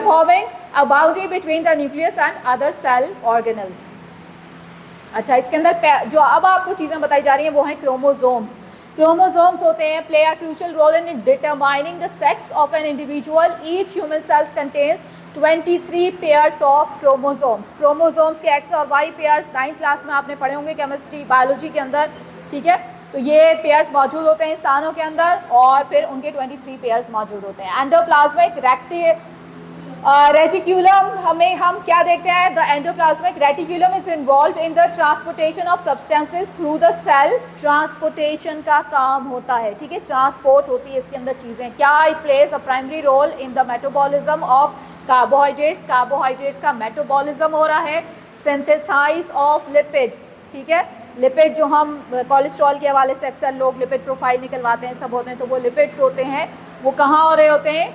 Forming a boundary between the nucleus and other cell organelles. अच्छा, इसके अंदर जो अब आपको चीज़ें बताई जा रही हैं वो हैं क्रोमोसोम्स। क्रोमोसोम्स होते हैं play a crucial role in determining the sex of an individual. Each human cells contains 23 pairs of chromosomes. Chromosomes के एक्स और वाई पेयर्स 9th क्लास में आपने पढ़े होंगे केमिस्ट्री बायोलॉजी के अंदर, ठीक है। तो ये पेयर्स मौजूद होते हैं इंसानों के अंदर और फिर उनके 23 पेयर्स मौजूद होते हैं। एंडोप्लाज्मिक रेटिक्यूलम हमें हम क्या देखते हैं, the endoplasmic reticulum is involve in the transportation of substances through the cell. Transportation का काम होता है, ठीक है, ट्रांसपोर्ट होती है इसके अंदर चीज़ें। क्या it plays a primary role in the metabolism of carbohydrates. Carbohydrates का मेटाबॉलिज्म हो रहा है। सिंथेसाइज ऑफ लिपिड्स, ठीक है, लिपिड जो हम कोलेस्ट्रॉल के हवाले से अक्सर लोग लिपिड प्रोफाइल निकलवाते हैं सब होते हैं, तो वो लिपिड्स होते हैं, वो कहाँ हो रहे होते हैं,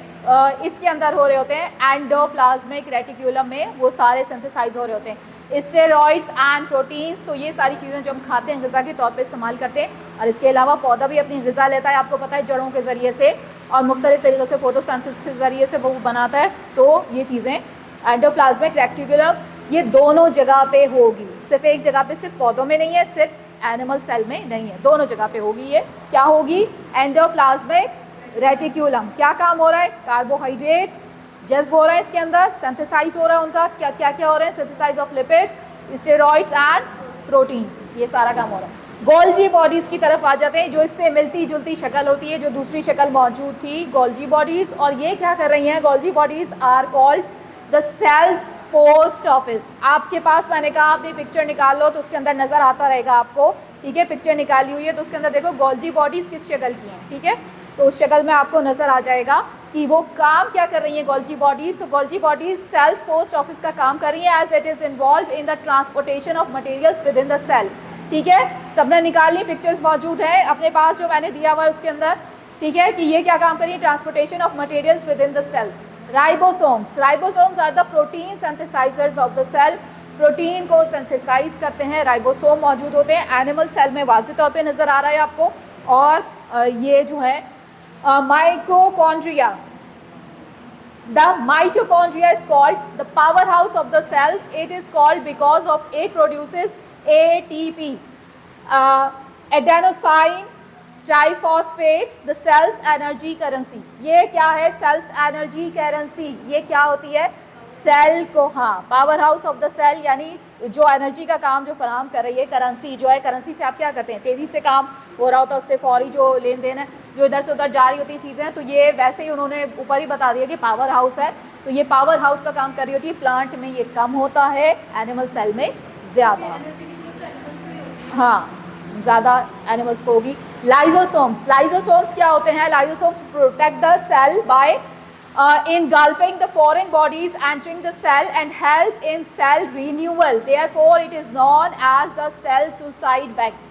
इसके अंदर हो रहे होते हैं एंडोप्लाज्मिक रेटिक्यूलम में, वो सारे सिंथेसाइज हो रहे होते हैं। स्टेरॉइड्स एंड प्रोटीन्स, तो ये सारी चीज़ें जो हम खाते हैं ग़िज़ा के तौर पे इस्तेमाल करते हैं। और इसके अलावा पौधा भी अपनी ग़िज़ा लेता है, आपको पता है, जड़ों के ज़रिए से और मुख्तलिफ़ तरीक़ों से फोटोसिंथेसिस के ज़रिए से वो बनाता है। तो ये चीज़ें एंडोप्लाज्मिक रेटिक्यूलम ये दोनों जगह पे होगी, सिर्फ एक जगह पे, सिर्फ पौधों में नहीं है, सिर्फ एनिमल सेल में नहीं है, दोनों जगह पे होगी। ये क्या होगी, एंडोप्लाज्मिक रेटिक्यूलम। क्या काम हो रहा है, कार्बोहाइड्रेट्स जज्ब हो रहा है इसके अंदर, सिंथेसाइज हो रहा है उनका, क्या क्या क्या हो रहे हैं, synthesise of lipids, steroids and proteins, ये सारा काम हो रहा है। गोल्जी बॉडीज़ की तरफ आ जाते हैं, जो इससे मिलती जुलती शक्ल होती है, जो दूसरी शक्ल मौजूद थी, गोल्जी बॉडीज़। और ये क्या कर रही हैं, Golgi bodies are called the cell's post office. आपके पास, मैंने कहा आपने पिक्चर निकाल लो तो उसके अंदर नज़र आता रहेगा आपको, ठीक है, पिक्चर निकाली हुई है तो उसके अंदर देखो गोल्जी बॉडीज़ किस शक्ल की हैं, ठीक है, तो उस शक्ल में आपको नज़र आ जाएगा कि वो काम क्या कर रही हैं गोल्जी बॉडीज़। तो Golgi bodies cell's post office का काम कर रही हैं, as it is involve in the transportation of materials within the cell, ठीक है। सबने निकाल ली, पिक्चर्स मौजूद हैं अपने पास जो मैंने दिया हुआ है उसके अंदर, ठीक है, कि ये क्या काम कर रही है, transportation of materials within the cells. Ribosomes, ribosomes are the protein synthesisers of the cell. Protein को सिंथेसाइज करते हैं, राइबोसोम मौजूद होते हैं। एनिमल सेल में वाज़ेह तौर पे नज़र आ रहा है आपको। और ये जो है mitochondria, the mitochondria is called the powerhouse of the cells. It is called because of it produces ATP, adenosine triphosphate, the cells energy currency. ये क्या है, सेल्स एनर्जी करेंसी, ये क्या होती है, सेल को, हाँ, power house of the cell, यानी जो एनर्जी का काम जो फराहम कर रही है, करेंसी जो है, करेंसी से आप क्या करते हैं, तेज़ी से काम हो रहा होता है, उससे फौरी जो लेन देन है, जो इधर से उधर जा रही होती चीज़ें, तो ये वैसे ही उन्होंने ऊपर ही बता दिया कि पावर हाउस है, तो ये पावर हाउस का काम कर रही होती है। प्लांट में ये कम होता है, एनिमल सेल में ज़्यादा, हाँ, ज़्यादा एनिमल्स को होगी। लाइजोसोम्स, लाइजोसोम्स क्या होते हैं, lysosomes protect the cell by engulfing the foreign bodies entering the cell and help in cell renewal. Therefore, it is known as the cell suicide bags.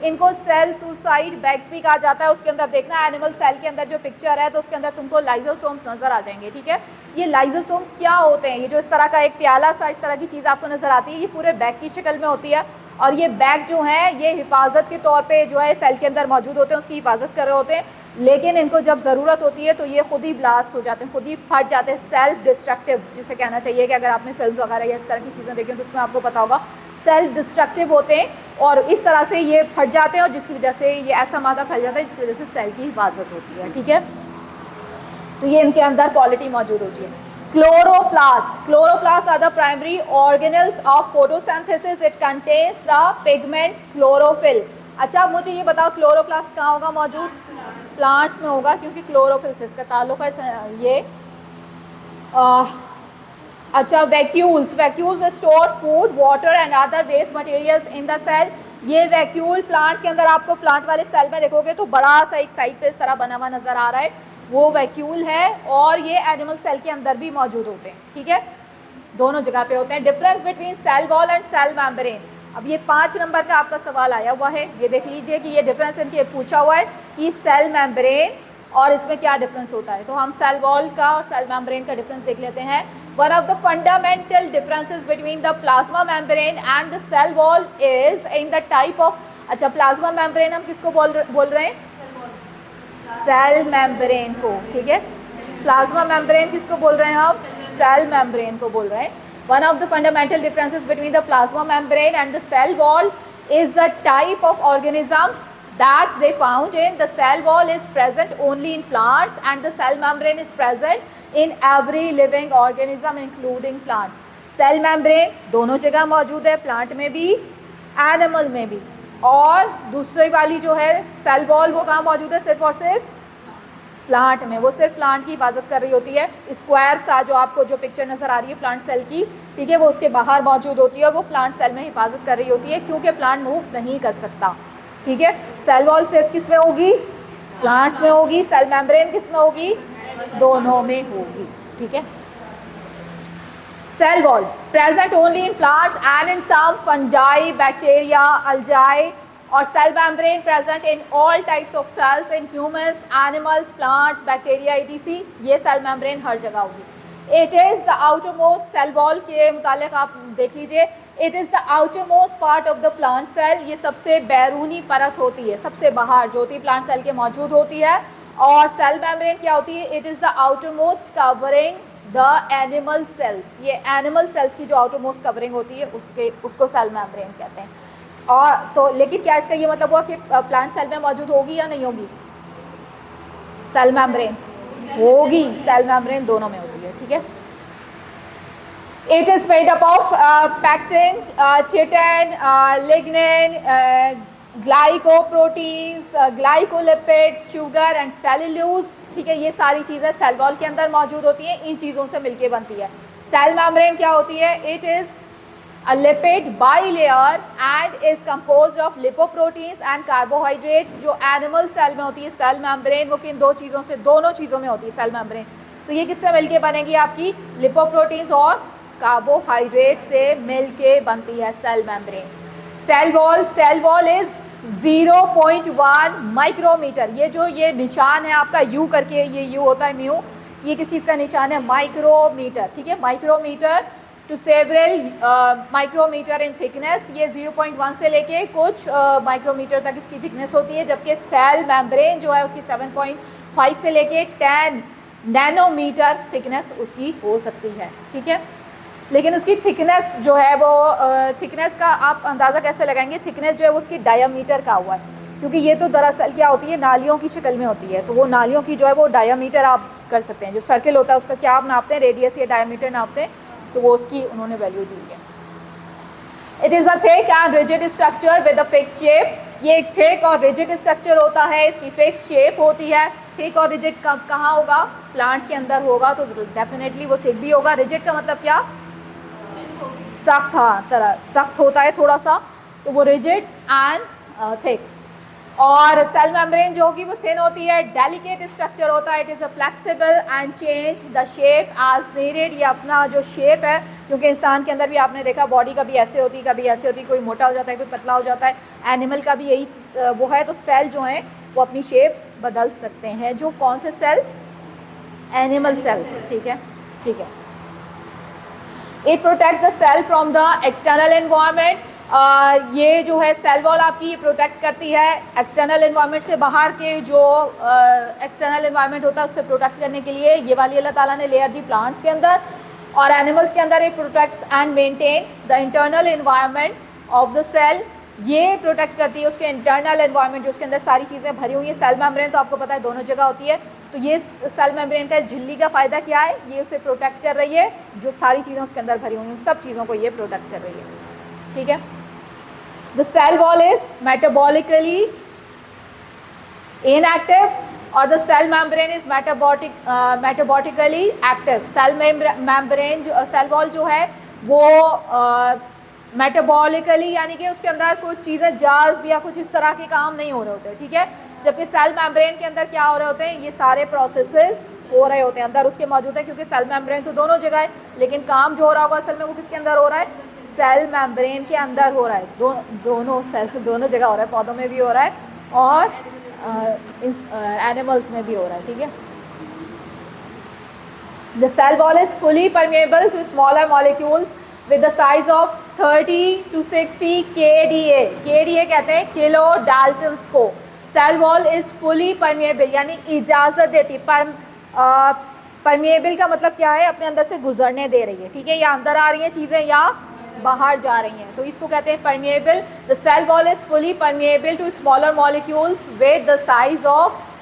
इनको सेल सुसाइड बैग्स भी कहा जाता है। उसके अंदर देखना एनिमल सेल के अंदर जो पिक्चर है तो उसके अंदर तुमको लाइजोसोम्स नज़र आ जाएंगे, ठीक है। ये लाइजोसोम्स क्या होते हैं, ये जो इस तरह का एक प्याला सा इस तरह की चीज़ आपको नज़र आती है, ये पूरे बैग की शक्ल में होती है। और ये बैग जो है ये हिफाजत के तौर पे जो है सेल के अंदर मौजूद होते हैं, उसकी हिफाजत कर रहे होते हैं। लेकिन इनको जब ज़रूरत होती है तो ये खुद ही ब्लास्ट हो जाते हैं, खुद ही फट जाते हैं, सेल्फ डिस्ट्रक्टिव जिसे कहना चाहिए, कि अगर आपने फिल्म वगैरह या इस तरह की चीज़ें देखी तो उसमें आपको पता होगा सेल्फ डिस्ट्रक्टिव होते हैं और इस तरह से ये फट जाते हैं और जिसकी वजह से ये ऐसा मादा फैल जाता है जिसकी वजह से सेल की हिफाजत होती है, ठीक है। तो ये इनके अंदर क्वालिटी मौजूद होती है। Chloroplast, chloroplast are the primary organelles of photosynthesis. It contains the pigment chlorophyll. अच्छा, मुझे ये बताओ क्लोरोप्लास्ट कहाँ होगा मौजूद, प्लांट्स में होगा, क्योंकि क्लोरोफिल से इसका ताल्लुक है। ये अच्छा, vacuoles, vacuoles store food, water and other waste materials in the cell. ये वैक्यूल प्लांट के अंदर, आपको प्लांट वाले सेल में देखोगे तो बड़ा सा एक साइड पे इस तरह बना हुआ नज़र आ रहा है, वो वैक्यूल है। और ये एनिमल सेल के अंदर भी मौजूद होते हैं, ठीक है, दोनों जगह पे होते हैं। Difference between cell wall and cell membrane. अब ये 5 नंबर का आपका सवाल आया हुआ है, ये देख लीजिए कि ये डिफरेंस इनके पूछा हुआ है कि सेल मेम्ब्रेन और इसमें क्या डिफरेंस होता है। तो हम सेल वॉल का और सेल मेम्ब्रेन का डिफरेंस देख लेते हैं। One of the fundamental differences between the plasma membrane and the cell wall is in the type of, अच्छा, प्लाज्मा मेम्ब्रेन हम किसको बोल रहे हैं, सेल मेम्ब्रेन को, ठीक है। प्लाज्मा मेम्ब्रेन किसको बोल रहे हैं हम, सेल मेम्ब्रेन को बोल रहे हैं। One of the fundamental differences between the plasma membrane and the cell wall is the type of organisms that they found in. The cell wall is present only in plants and the cell membrane is present in every living organism including plants. Cell membrane दोनों जगह मौजूद है, plant में भी, animal में भी। और दूसरी वाली जो है सेल वॉल, वो कहाँ मौजूद है? सिर्फ और सिर्फ प्लांट में। वो सिर्फ प्लांट की हिफाजत कर रही होती है। स्क्वायर सा जो आपको जो पिक्चर नज़र आ रही है प्लांट सेल की, ठीक है, वो उसके बाहर मौजूद होती है और वो प्लांट सेल में हिफाजत कर रही होती है, क्योंकि प्लांट मूव नहीं कर सकता, ठीक है। सेल वॉल सिर्फ किस में होगी? प्लांट्स में होगी। सेल मेम्ब्रेन किस में होगी? दोनों में होगी, ठीक है। Cell wall present only in plants and in some fungi, bacteria, algae, और cell membrane present in all types of cells in humans, animals, plants, bacteria, etc. ये सेल मेम्ब्रेन हर जगह होगी। It is the outer most, cell wall के मुतालिक आप देख लीजिए, it is the outer most part of the plant cell. ये सबसे बैरूनी परत होती है, सबसे बाहर जो होती है प्लांट सेल के मौजूद होती है। और सेल मेम्ब्रेन क्या होती है? It is the outer most covering the animal cells. ये एनिमल सेल्स की जो आउटर मोस्ट कवरिंग होती है उसको सेल मेम्ब्रेन कहते हैं। और तो लेकिन क्या इसका ये मतलब हुआ कि प्लांट सेल में मौजूद होगी या नहीं होगी? सेल मेम्ब्रेन होगी, सेल मेम्ब्रेन दोनों में होती है, ठीक है। It is made up of pectin, chitin, lignin, glycoproteins, glycolipids, sugar and cellulose, ठीक है। ये सारी चीज़ें सेल वॉल के अंदर मौजूद होती हैं, इन चीज़ों से मिलके बनती है। सेल मेम्ब्रेन क्या होती है? It is a lipid bilayer and is composed of lipoproteins and carbohydrates। जो एनिमल सेल में होती है सेल मेम्ब्रेन, वो किन दो चीज़ों से? दोनों चीज़ों में होती है सेल मेम्ब्रेन। तो ये किससे मिलके बनेगी? आपकी लिपोप्रोटीन्स और कार्बोहाइड्रेट से मिलके बनती है cell membrane. Cell wall is 0.1 micrometer. ये जो ये निशान है आपका यू करके, ये यू होता है म्यू, ये किस चीज़ का निशान है? माइक्रोमीटर, ठीक है। Micrometer to several micrometer in thickness. ये 0.1 से लेके कुछ माइक्रोमीटर तक इसकी थिकनेस होती है, जबकि सेल मेम्ब्रेन जो है उसकी 7.5 से लेके 10 नैनोमीटर थिकनेस उसकी हो सकती है, ठीक है। लेकिन उसकी थिकनेस जो है वो थिकनेस का आप अंदाज़ा कैसे लगाएंगे? थिकनेस जो है वो उसकी डायामीटर का हुआ है, क्योंकि ये तो दरअसल क्या होती है? नालियों की शक्ल में होती है। तो वो नालियों की जो है वो डायामीटर आप कर सकते हैं। जो सर्किल होता है उसका क्या आप नापते हैं? रेडियस या डायामीटर नापते हैं, तो वो उसकी उन्होंने वैल्यू दी है। It is a thick and rigid structure with a fix shape. ये एक थिक और रिजिड स्ट्रक्चर होता है, इसकी फिक्स शेप होती है। थिक और रिजिड कहाँ होगा? प्लांट के अंदर होगा, तो डेफिनेटली वो थिक भी होगा। रिजिड का मतलब क्या? सख्त, हाँ, तरह सख्त होता है थोड़ा सा, तो वो रिजिड एंड थिक। और सेल मेम्ब्रेन जो होगी वो थिन होती है, डेलिकेट स्ट्रक्चर होता है। It is a flexible and change the shape as needed. ये अपना जो शेप है, क्योंकि इंसान के अंदर भी आपने देखा बॉडी कभी ऐसे होती है, कभी ऐसे होती है, कोई मोटा हो जाता है, कोई पतला हो जाता है। एनिमल का भी यही वो है। तो सेल जो हैं वो अपनी शेप्स बदल सकते हैं। जो कौन से सेल्स? एनिमल सेल्स, ठीक है, ठीक है। It protects the cell from the external environment. ये जो है सेल वॉल आपकी ये प्रोटेक्ट करती है एक्सटर्नल एनवायरनमेंट से। बाहर के जो एक्सटर्नल एनवायरनमेंट होता है उससे प्रोटेक्ट करने के लिए ये वाली अल्लाह ताला ने लेयर दी प्लांट्स के अंदर। और एनिमल्स के अंदर it protects and maintain the internal environment of the cell. ये प्रोटेक्ट करती है उसके इंटरनल एनवायरनमेंट, जो उसके अंदर सारी चीज़ें भरी हुई हैं। सेल मेम्ब्रेन तो आपको पता है दोनों जगह होती है। तो ये सेल मेम्ब्रेन का झिल्ली का फ़ायदा क्या है? ये उसे प्रोटेक्ट कर रही है, जो सारी चीज़ें उसके अंदर भरी हुई हैं सब चीज़ों को ये प्रोटेक्ट कर रही है, ठीक है। The cell wall is metabolically inactive और the cell membrane is metabolically active. Cell membrane जो सेल वॉल जो है वो मेटाबॉलिकली यानी कि उसके अंदर कुछ चीज़ें जाज़्ब या कुछ इस तरह के काम नहीं हो रहे होते, ठीक है। जबकि सेल मेम्ब्रेन के अंदर क्या हो रहे होते हैं? ये सारे प्रोसेसेस हो रहे होते हैं, अंदर उसके मौजूद है। क्योंकि सेल मेम्ब्रेन तो दोनों जगह है, लेकिन काम जो हो रहा होगा असल में वो किसके अंदर हो रहा है? सेल मेम्ब्रेन के अंदर हो रहा है। दोनों सेल दोनों जगह हो रहा है, पौधों में भी हो रहा है और एनिमल्स में भी हो रहा है, ठीक है। The cell wall is fully permeable to smaller molecules with the size of 30 to 60 kDa। kDa कहते हैं किलो डाल्टन्स को। Cell wall is fully permeable यानी इजाज़त देती, परमिएबल का मतलब क्या है, अपने अंदर से गुजरने दे रही है, ठीक है, या अंदर आ रही हैं चीज़ें या बाहर जा रही हैं, तो इसको कहते हैं permeable. The cell wall is fully permeable to smaller molecules with the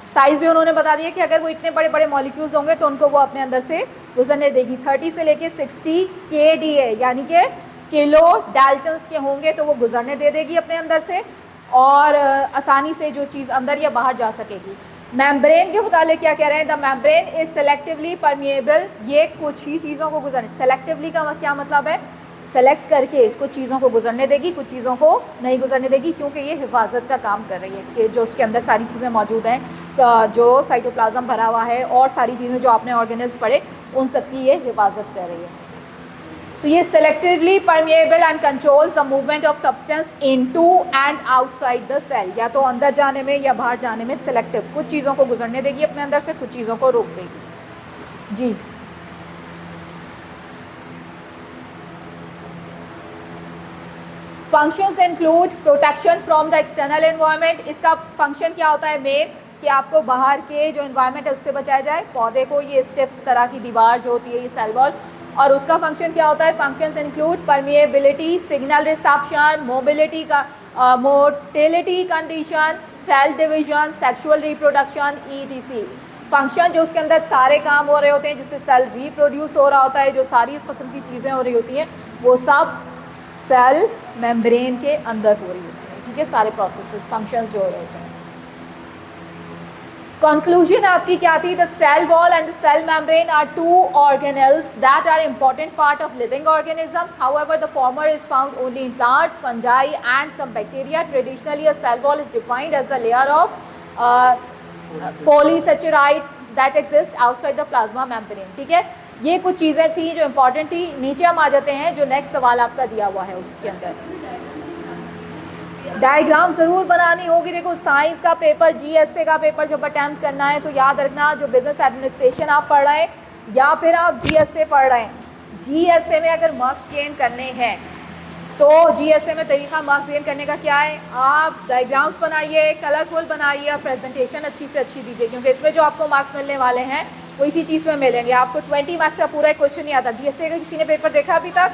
size भी उन्होंने बता दिया कि अगर वो इतने बड़े बड़े मॉलिक्यूल्स होंगे तो उनको वो अपने अंदर से गुजरने देगी। 30 से लेके 60 kDa यानी कि किलो डाल्टन्स के होंगे तो वो गुजरने दे देगी अपने अंदर से, और आसानी से जो चीज़ अंदर या बाहर जा सकेगी। मेम्ब्रेन के मुतालिक क्या कह रहे हैं, the membrane is selectively permeable, ये कुछ ही चीज़ों को गुजरने, सेलेक्टिवली का क्या मतलब है, सेलेक्ट करके कुछ चीज़ों को गुजरने देगी, कुछ चीज़ों को नहीं गुजरने देगी, क्योंकि ये हिफाजत का काम कर रही है कि जो उसके अंदर सारी चीज़ें मौजूद हैं, जो साइटोप्लाज्म भरा हुआ है और सारी चीज़ें जो आपने ऑर्गेनल्स पढ़े उन सब की ये हिफाजत कर रही है। तो ये selectively permeable and controls the movement of substance into and outside the cell, या तो अंदर जाने में या बाहर जाने में सेलेक्टिव, कुछ चीज़ों को गुजरने देगी अपने अंदर से, कुछ चीज़ों को रोक देगी। जी functions include protection from the external environment, इसका फंक्शन क्या होता है मेन, कि आपको बाहर के जो एनवायरनमेंट है उससे बचाया जाए, पौधे को ये स्टिफ तरह की दीवार जो होती है ये सेल वॉल, और उसका फंक्शन क्या होता है, functions include permeability, signal reception, mobility का motility condition, cell division, sexual reproduction ETC। Function जो उसके अंदर सारे काम हो रहे होते हैं, जिससे सेल रिप्रोड्यूस हो रहा होता है, जो सारी इस किस्म की चीज़ें हो रही होती हैं वो सब सेल मेम्ब्रेन के अंदर हो रही होती है, ठीक है, सारे प्रोसेसेस फंक्शंस जो हो रहे होते हैं। कंक्लूजन आपकी क्या थी, the cell wall and the cell membrane are two organelles that are important part of living organisms, however the former is found only in plants, fungi and some bacteria. Traditionally a cell wall is defined as the layer of polysaccharides that exist outside the plasma membrane, ठीक है। ये कुछ चीज़ें थी जो important थी। नीचे हम आ जाते हैं, जो नेक्स्ट सवाल आपका दिया हुआ है उसके अंदर डायग्राम ज़रूर बनानी होगी। देखो साइंस का पेपर, GSA का पेपर जब अटैम्प्ट करना है तो याद रखना, जो बिजनेस एडमिनिस्ट्रेशन आप पढ़ रहे हैं या फिर आप GSA पढ़ रहे हैं, GSA में अगर मार्क्स गेन करने हैं तो GSA में तरीका मार्क्स गेन करने का क्या है, आप डायग्राम्स बनाइए, कलरफुल बनाइए और प्रेजेंटेशन अच्छी से अच्छी दीजिए, क्योंकि इसमें जो आपको मार्क्स मिलने वाले हैं वो इसी चीज़ में मिलेंगे। आपको 20 मार्क्स का पूरा क्वेश्चन नहीं आता। GSA का किसी ने पेपर देखा अभी तक?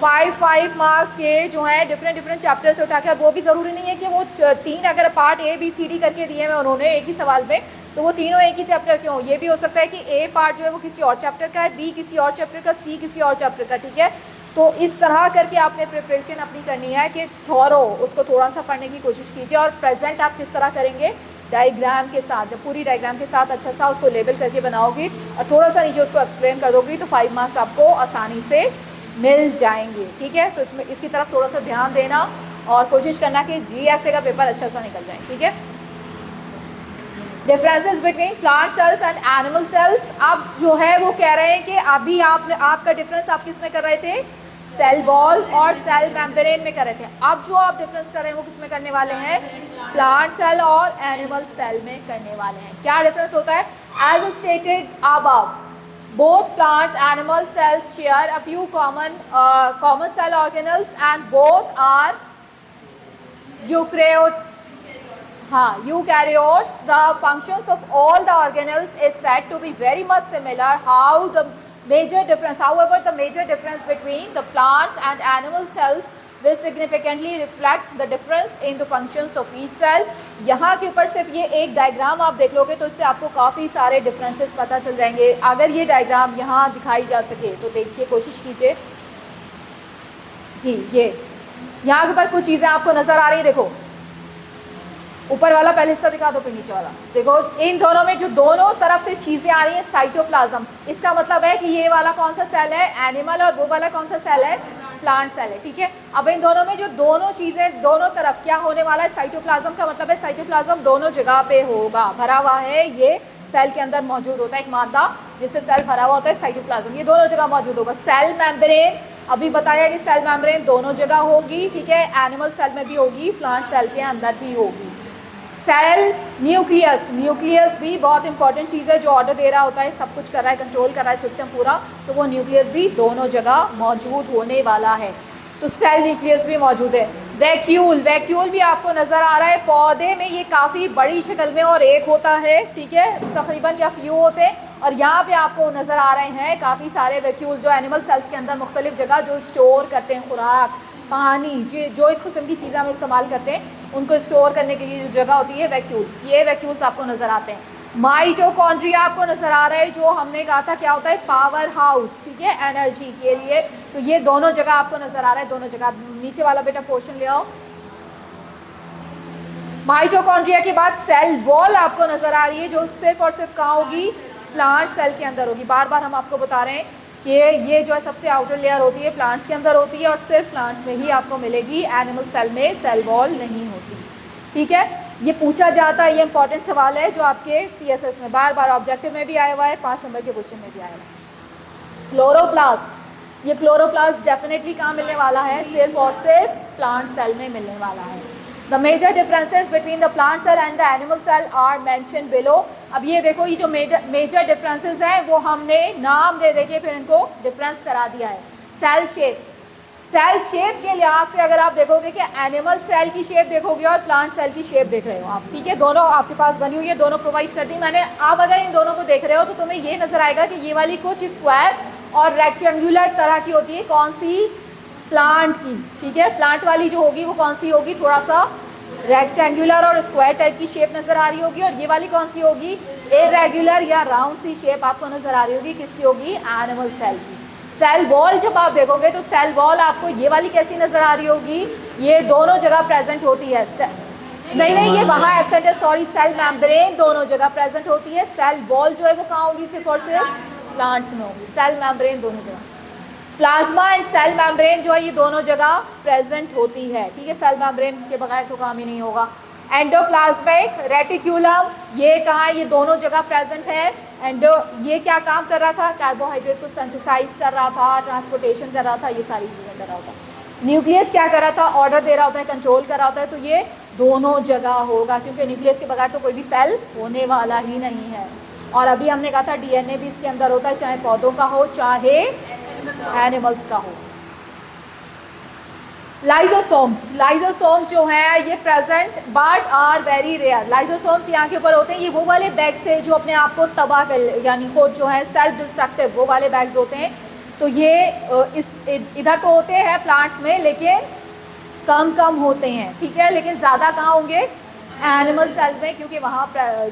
5 मार्क्स के जो हैं डिफरेंट चैप्टर से उठा के, और वो भी ज़रूरी नहीं है कि वो 3 अगर पार्ट ABCD करके दिए हैं उन्होंने एक ही सवाल में, तो वो तीनों एक ही चैप्टर क्यों, ये भी हो सकता है कि A पार्ट जो है वो किसी और चैप्टर का है, B किसी और चैप्टर का, C किसी और चैप्टर का, ठीक है। तो इस तरह करके आपने प्रिपरेशन अपनी करनी है कि थॉरो उसको थोड़ा सा पढ़ने की कोशिश कीजिए। और प्रेजेंट आप किस तरह करेंगे, डायग्राम के साथ, जब पूरी डायग्राम के साथ अच्छा सा उसको लेबल करके बनाओगी और थोड़ा सा नीचे उसको एक्सप्लेन कर दोगी तो 5 मार्क्स आपको आसानी से मिल जाएंगे, ठीक है। तो इसमें इसकी तरफ थोड़ा सा ध्यान देना और कोशिश करना कि GSA का पेपर अच्छा सा निकल जाए, ठीक है। Differences between plant cells and animal cells, अब जो है वो कह रहे हैं कि अभी आपका डिफरेंस आप किस में कर रहे थे, सेल वॉल और सेल मेम्ब्रेन में कर रहे थे। अब जो आप डिफरेंस कर रहे हैं वो किस में करने वाले हैं, प्लांट सेल और एनिमल सेल में करने वाले हैं। क्या डिफरेंस होता है, as stated above, both plants animal cells share a few common cell organelles and both are eukaryotes. The functions of all the organelles is said to be very much similar. However, the major difference between the plants and animal cells will significantly reflect the difference in the functions of each cell. यहाँ के ऊपर सिर्फ ये एक diagram आप देख लोगे तो इससे आपको काफ़ी सारे डिफरेंसेस पता चल जाएंगे। अगर ये डायग्राम यहाँ दिखाई जा सके तो देखिए, कोशिश कीजिए जी। ये यहाँ के ऊपर कुछ चीज़ें आपको नज़र आ रही हैं, देखो ऊपर वाला पहले हिस्सा दिखा दो, फिर नीचे वाला देखो। इन दोनों में जो दोनों तरफ से चीज़ें आ रही हैं साइटोप्लाज्म, इसका मतलब है कि ये वाला कौन सा सेल है, एनिमल, और वो वाला कौन सा सेल है, प्लांट सेल है, ठीक है। अब इन दोनों में जो दोनों चीज़ें दोनों तरफ क्या होने वाला है, साइटोप्लाज्म का मतलब है साइटोप्लाज्म दोनों जगह पे होगा, भरा हुआ है, ये सेल के अंदर मौजूद होता है एक मादा जिससे सेल भरा हुआ होता है, साइटोप्लाज्म, ये दोनों जगह मौजूद होगा। सेल मेम्ब्रेन अभी बताया कि सेल मेम्ब्रेन दोनों जगह होगी, ठीक है, एनिमल सेल में भी होगी, प्लांट सेल के अंदर भी होगी। सेल न्यूक्लियस भी बहुत इंपॉर्टेंट चीज़ है, जो ऑर्डर दे रहा होता है, सब कुछ कर रहा है, कंट्रोल कर रहा है सिस्टम पूरा, तो वो न्यूक्लियस भी दोनों जगह मौजूद होने वाला है। तो सेल न्यूक्लियस भी मौजूद है। वैक्यूल, वैक्यूल भी आपको नज़र आ रहा है पौधे में, ये काफ़ी बड़ी शक्ल में और एक होता है, ठीक है, तकरीबन या फ्यू होते हैं। और यहाँ पे आपको नज़र आ रहे हैं काफ़ी सारे वैक्यूल जो एनिमल सेल्स के अंदर मुख्तलिफ जगह जो स्टोर करते हैं खुराक, पानी, जो इस किस्म की चीज़ें हम इस्तेमाल करते हैं उनको स्टोर करने के लिए जो जगह होती है वैक्यूल्स, ये वैक्यूल्स आपको नज़र आते हैं। माइटोकॉन्ड्रिया आपको नज़र आ रहा है, जो हमने कहा था क्या होता है, पावर हाउस, ठीक है, एनर्जी के लिए। तो ये दोनों जगह आपको नज़र आ रहा है, दोनों जगह। नीचे वाला बेटा पोर्शन ले आओ। माइटोकॉन्ड्रिया के बाद सेल वॉल आपको नज़र आ रही है, जो सिर्फ और सिर्फ कहाँ होगी, प्लांट सेल के अंदर होगी। बार बार हम आपको बता रहे हैं कि ये जो है सबसे आउटर लेयर होती है प्लांट्स के अंदर होती है, और सिर्फ प्लांट्स में ही आपको मिलेगी, एनिमल सेल में सेल वॉल नहीं होती, ठीक है। ये पूछा जाता है, ये इंपॉर्टेंट सवाल है जो आपके CSS में बार बार ऑब्जेक्टिव में भी आया हुआ है, 5 नंबर के क्वेश्चन में भी आया हुआ है। क्लोरोप्लास्ट, ये क्लोरोप्लास्ट डेफिनेटली कहाँ मिलने वाला है, सिर्फ और सिर्फ प्लांट सेल में मिलने वाला है। The major differences between the plant cell and the animal cell are mention below. अब ये देखो, ये जो मेजर डिफरेंसेस हैं वो हमने नाम दे के फिर इनको डिफरेंस करा दिया है। सेल शेप, सेल शेप के लिहाज से अगर आप देखोगे कि एनिमल सेल की शेप देखोगे और प्लांट सेल की शेप देख रहे हो आप, ठीक है, दोनों आपके पास बनी हुई है, दोनों प्रोवाइड कर दी मैंने। आप अगर इन दोनों को देख रहे हो तो तुम्हें ये नजर आएगा कि ये वाली कुछ स्क्वायर और रेक्टेंगुलर तरह की होती है, कौन सी, प्लांट की, ठीक है। प्लांट वाली जो होगी वो कौन सी होगी, थोड़ा सा रेक्टेंगुलर और स्क्वायर टाइप की शेप नजर आ रही होगी, और ये वाली कौन सी होगी, इरेगुलर या राउंड सी शेप आपको नजर आ रही होगी, किसकी होगी, एनिमल सेल की। सेल वॉल जब आप देखोगे तो सेल वॉल आपको ये वाली कैसी नजर आ रही होगी, ये दोनों जगह प्रेजेंट होती है, नहीं ये वहाँ एब्सेंट है, सॉरी, सेल मेम्ब्रेन दोनों जगह प्रेजेंट होती है। सेल वॉल जो है वो कहाँ होगी, सिर्फ और सिर्फ प्लांट्स में होगी, सेल मेम्ब्रेन दोनों जगह। प्लाज्मा एंड सेल मेम्ब्रेन जो है ये दोनों जगह प्रेजेंट होती है, ठीक है, सेल मेम्ब्रेन के बगैर तो काम ही नहीं होगा। एंडोप्लाज्मिक रेटिक्यूलम, ये कहाँ है, ये दोनों जगह प्रेजेंट है। एंडो, ये क्या काम कर रहा था, कार्बोहाइड्रेट को सिंथेसाइज कर रहा था, ट्रांसपोर्टेशन कर रहा था, ये सारी चीज़ें कर रहा होता है। न्यूक्लियस क्या कर रहा था, ऑर्डर दे रहा होता है, कंट्रोल कर रहा होता है। तो ये दोनों जगह होगा, क्योंकि न्यूक्लियस के बगैर तो कोई भी सेल होने वाला ही नहीं है। और अभी हमने कहा था DNA भी इसके अंदर होता है, चाहे पौधों का हो चाहे एनिमल्स का हो। लाइजोसोम्स, लाइजोसोम्स जो है ये present but are very rare. Lysosomes यहाँ के ऊपर होते हैं, ये वो वाले बैग्स है जो अपने आप को तबाह कर, यानी खुद जो है सेल्फ डिस्ट्रक्टिव, वो वाले बैग्स होते हैं। तो ये इधर तो होते हैं प्लांट्स में, लेकिन कम होते हैं, ठीक है, लेकिन ज़्यादा कहाँ होंगे, एनिमल सेल में, क्योंकि वहाँ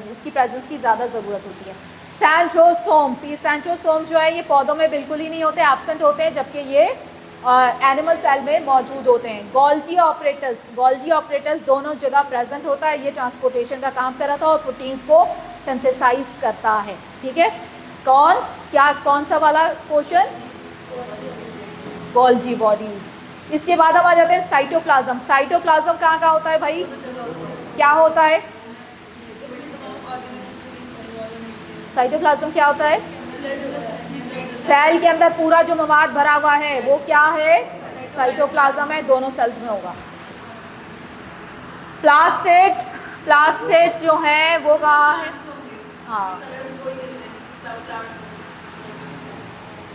इसकी प्रेजेंस की ज़्यादा ज़रूरत होती है। सेंट्रोसोम्स, ये सेंट्रोसोम्स जो है ये पौधों में बिल्कुल ही नहीं होते, एब्सेंट होते हैं, जबकि ये एनिमल सेल में मौजूद होते हैं। गोल्जी ऑपरेटस, गोल्जी ऑपरेटस दोनों जगह प्रेजेंट होता है, ये ट्रांसपोर्टेशन का काम कर रहा था और प्रोटीन्स को सिंथेसाइज करता है, ठीक है। कौन सा वाला क्वेश्चन, गोल्जी बॉडीज। इसके बाद हम आ जाते हैं साइटोप्लाज्म। साइटोप्लाज्म कहाँ होता है भाई, क्या होता है, साइटोप्लाज्म क्या होता है, सेल के अंदर पूरा जो मवाद भरा हुआ है वो क्या है, साइटोप्लाज्म है, दोनों सेल्स में होगा। प्लास्टेड्स, प्लास्टेड्स जो हैं वो कहाँ है, हाँ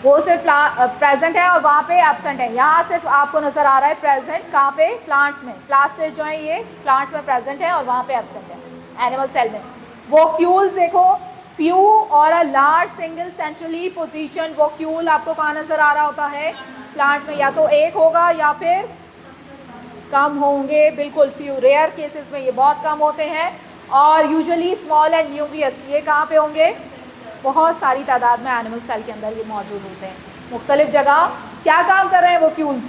वो सिर्फ प्रेजेंट है और वहाँ पे एब्सेंट है। यहाँ सिर्फ आपको नजर आ रहा है प्रेजेंट, कहाँ पे, प्लांट्स में। प्लास्टेड जो है ये प्लांट्स में प्रेजेंट है और वहाँ पे एब्सेंट है एनिमल सेल में। वोक्यूल्स देखो, फ्यू और a large single centrally position vacuole आपको कहाँ नजर आ रहा होता है, प्लांट्स में, या तो एक होगा या फिर कम होंगे, बिल्कुल फ्यू, रेयर केसेस में ये बहुत कम होते हैं। और यूजुअली स्मॉल एंड न्यूक्लियस, ये कहाँ पे होंगे, बहुत सारी तादाद में एनिमल सेल के अंदर ये मौजूद होते हैं, मुख्तलिफ जगह। क्या काम कर रहे हैं वोक्यूल्स,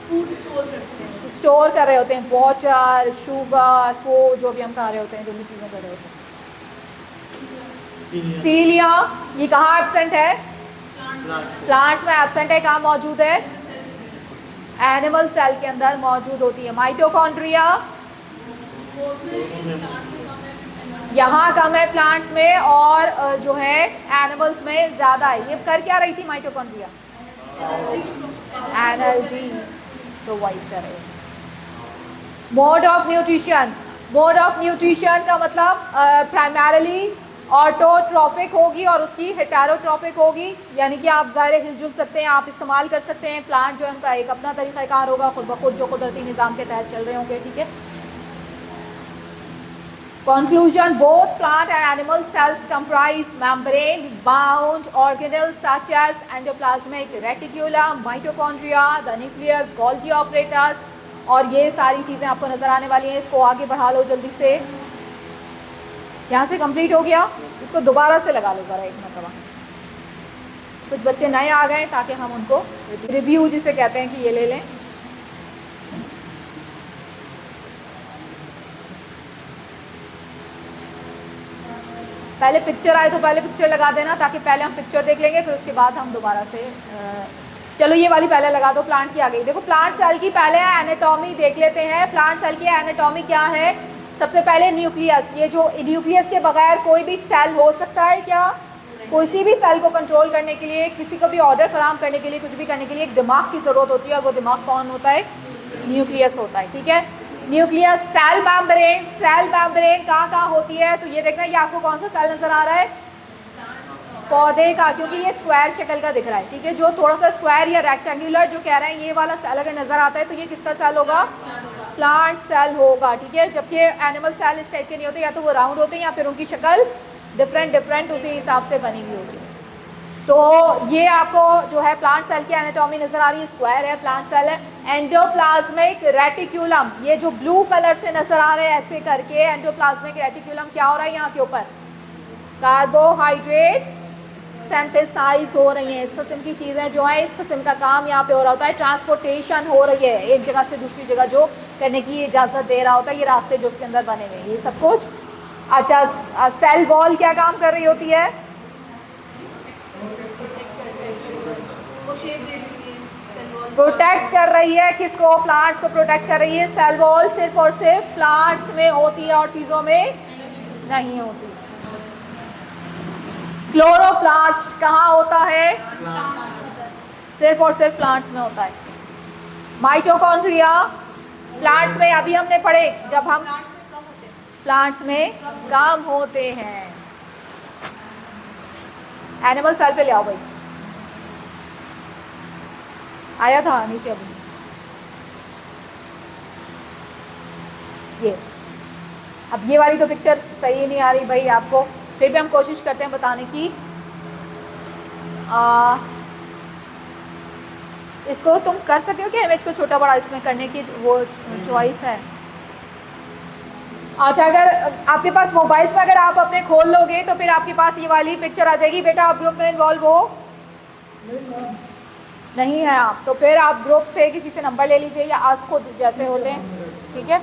फूड स्टोर करते हैं, स्टोर कर रहे होते हैं, वाटर, शुगर, फूड, जो भी हम खा रहे होते हैं, जो भी चीज़ें कर रहे होते हैं। सीलिया, ये कहाँ एब्सेंट है, प्लांट्स में एब्सेंट है, कहाँ मौजूद है, एनिमल सेल के अंदर मौजूद होती है। माइटोकॉन्ड्रिया यहाँ कम है प्लांट्स में, और जो है एनिमल्स में ज़्यादा है। ये कर क्या रही थी माइटोकॉन्ड्रिया, एनर्जी प्रोवाइड कर रहे हैं। Mode of nutrition, mode of nutrition का मतलब प्राइमरीली ऑटोट्रॉपिक होगी और उसकी हेटेरोट्रॉपिक होगी, यानी कि आप ज़ाहिर हिलजुल सकते हैं, आप इस्तेमाल कर सकते हैं। प्लांट जो है उनका एक अपना तरीक़ाकार होगा, खुद ब खुद जो कुदरती निज़ाम के तहत चल रहे होंगे, ठीक है। Conclusion: both plant and animal cells comprise membrane-bound organelles such as endoplasmic reticulum, mitochondria, the nucleus, Golgi apparatus, और ये सारी चीज़ें आपको नज़र आने वाली हैं। इसको आगे बढ़ा लो जल्दी से। यहाँ से कंप्लीट हो गया, इसको दोबारा से लगा लो ज़रा एक मरतबा। कुछ बच्चे नए आ गए ताकि हम उनको रिव्यू जिसे कहते हैं कि ये ले लें। पहले पिक्चर आए तो पहले पिक्चर लगा देना, ताकि पहले हम पिक्चर देख लेंगे, फिर उसके बाद हम दोबारा से चलो ये वाली पहले लगा दो। प्लांट की आ गई। देखो प्लांट सेल की पहले एनाटॉमी देख लेते हैं। प्लांट सेल की एनाटॉमी क्या है? सबसे पहले न्यूक्लियस। ये जो न्यूक्लियस के बगैर कोई भी सेल हो सकता है क्या? किसी भी सेल को कंट्रोल करने के लिए, किसी को भी ऑर्डर फराहम करने के लिए, कुछ भी करने के लिए एक दिमाग की ज़रूरत होती है, और वो दिमाग कौन होता है? न्यूक्लियस होता है, ठीक है। Nucleus, cell membrane. Cell membrane कहाँ होती है? तो ये देखना, ये आपको कौन सा सेल नज़र आ रहा है? पौधे का, क्योंकि ये स्क्वायर शक्ल का दिख रहा है, ठीक है। जो थोड़ा सा स्क्वायर या रेक्टेंगुलर जो कह रहे हैं, ये वाला सेल अगर नज़र आता है तो ये किसका सेल होगा? प्लांट सेल होगा, ठीक है। जबकि एनिमल सेल इस टाइप के नहीं होते, या तो वो राउंड होते हैं या फिर उनकी शक्ल डिफरेंट उसी हिसाब से बनी हुई होती है। तो ये आपको जो है प्लांट सेल की एनाटॉमी नज़र आ रही है, स्क्वायर है, प्लांट सेल है। एंडोप्लाज्मिक रेटिक्यूलम, ये जो ब्लू कलर से नज़र आ रहे हैं ऐसे करके, एंडोप्लाज्मिक रेटिक्यूलम क्या हो रहा है यहाँ के ऊपर? कार्बोहाइड्रेट सिंथेसाइज हो रही हैं। इस किस्म की चीज़ें जो है, इस किस्म का काम यहाँ पे हो रहा होता है। ट्रांसपोर्टेशन हो रही है एक जगह से दूसरी जगह, जो करने की इजाज़त दे रहा होता है, ये रास्ते जो उसके अंदर बने हुए हैं, ये सब कुछ। अच्छा, सेल वॉल क्या काम कर रही होती है? प्रोटेक्ट कर रही है। किसको? प्लांट्स को प्रोटेक्ट कर रही है। सेल वॉल सिर्फ और सिर्फ प्लांट्स में होती है और चीज़ों में नहीं होती। क्लोरोप्लास्ट कहाँ होता है? सिर्फ और सिर्फ प्लांट्स में होता है। माइटोकॉन्ड्रिया प्लांट्स में, अभी हमने पढ़े जब हम प्लांट्स में काम होते हैं। एनिमल सेल पे ले आओ भाई, आया था नीचे अभी ये। अब ये वाली तो पिक्चर सही नहीं आ रही भाई आपको, फिर भी हम कोशिश करते हैं बताने की। इसको तुम कर सकते हो कि इमेज को छोटा बड़ा इसमें करने की वो चॉइस है। अच्छा, अगर आपके पास मोबाइल्स में अगर आप अपने खोल लोगे तो फिर आपके पास ये वाली पिक्चर आ जाएगी। बेटा आप ग्रुप में इन्वॉल्व हो नहीं है आप, तो फिर आप ग्रुप से किसी से नंबर ले लीजिए, या आज खुद जैसे होते हैं, ठीक है,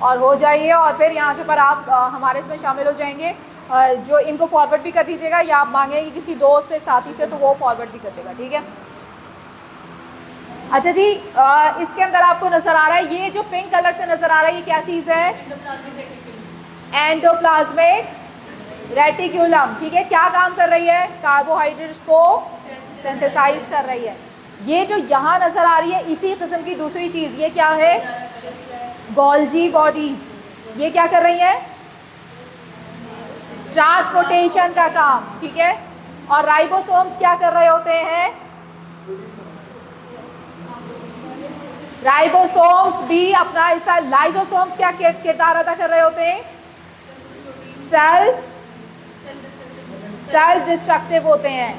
और हो जाइए। और फिर यहाँ के ऊपर आप हमारे इसमें शामिल हो जाएंगे। जो इनको फॉरवर्ड भी कर दीजिएगा, या आप मांगेंगे किसी दोस्त से, साथी से, तो वो फॉरवर्ड भी कर देगा, ठीक है। अच्छा जी, इसके अंदर आपको नज़र आ रहा है, ये जो पिंक कलर से नज़र आ रहा है, ये क्या चीज़ है? एंडोप्लाज्मिक रेटिक्यूलम, ठीक है। क्या काम कर रही है? कार्बोहाइड्रेट्स को सिंथेसाइज कर रही है। ये जो यहाँ नज़र आ रही है, इसी किस्म की दूसरी चीज़, ये क्या है? Golgi bodies. ये क्या कर रही है? ट्रांसपोर्टेशन का काम, ठीक है। और राइबोसोम्स क्या कर रहे होते हैं? राइबोसोम्स भी अपना हिस्सा। लाइजोसोम्स क्या किरदार अदा कर रहे होते हैं? सेल्फ डिस्ट्रक्टिव होते हैं।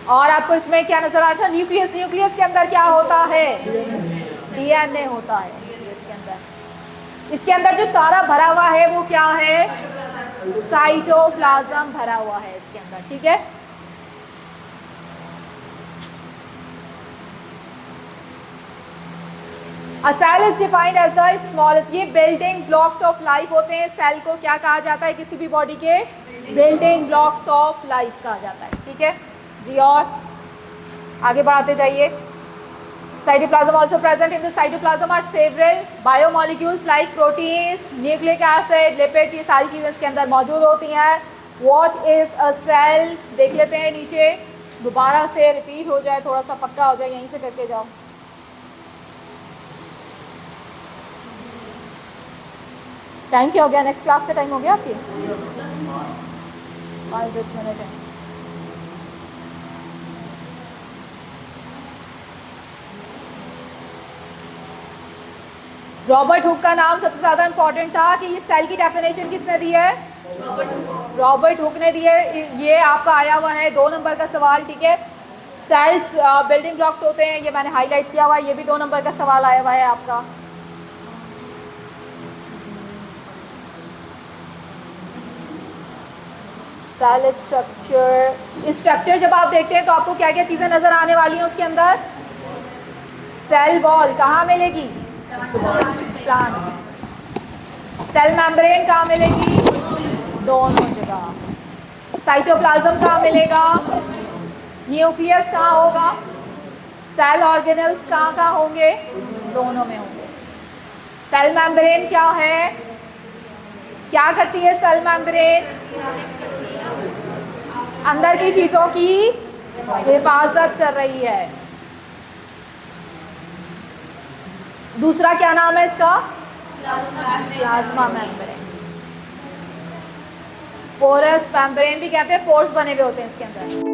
और आपको इसमें क्या नजर आ रहा था? न्यूक्लियस। न्यूक्लियस के अंदर क्या होता है? डीएनए होता है न्यूक्लियस के अंदर। इसके अंदर जो सारा भरा हुआ है वो क्या है? साइटोप्लाज्म भरा हुआ है इसके अंदर, ठीक है। A cell is defined as the smallest, ये बिल्डिंग ब्लॉक्स ऑफ लाइफ होते हैं। सेल को क्या कहा जाता है? किसी भी बॉडी के बिल्डिंग ब्लॉक्स ऑफ लाइफ कहा जाता है, ठीक है जी। और आगे बढ़ाते जाइए। Cytoplasm also present in the cytoplasm are several biomolecules like proteins, nucleic acid, lipids, ये सारी चीज़ें इसके अंदर मौजूद होती हैं। What is a cell? देख लेते हैं नीचे, दोबारा से रिपीट हो जाए, थोड़ा सा पक्का हो जाए, यहीं से करके जाओ। टाइम क्या हो गया? नेक्स्ट क्लास का टाइम हो गया आपकी? 5-10 मिनट है। रॉबर्ट हुक का नाम सबसे ज़्यादा इंपॉर्टेंट था कि ये सेल की डेफिनेशन किसने दी है? रॉबर्ट हुक ने दी है। ये आपका आया हुआ है 2 नंबर का सवाल, ठीक है। सेल्स बिल्डिंग ब्लॉक्स होते हैं, ये मैंने हाईलाइट किया हुआ है, ये भी 2 नंबर का सवाल आया हुआ है आपका। सेल स्ट्रक्चर, स्ट्रक्चर जब आप देखते हैं तो आपको क्या क्या चीज़ें नज़र आने वाली हैं उसके अंदर? सेल वॉल कहाँ मिलेगी? प्लांट्स। सेल मेम्ब्रेन कहाँ मिलेगी? दोनों जगह। साइटोप्लाज्म कहाँ मिलेगा? न्यूक्लियस कहाँ होगा? सेल ऑर्गेनल्स कहाँ कहाँ होंगे? दोनों में होंगे। सेल मेम्ब्रेन क्या है? क्या करती है सेल मेम्ब्रेन? अंदर की चीज़ों की हिफाजत कर रही है। दूसरा क्या नाम है इसका? Plasma membrane. पोरस मेम्ब्रेन भी कहते हैं, पोर्स बने हुए होते हैं इसके अंदर।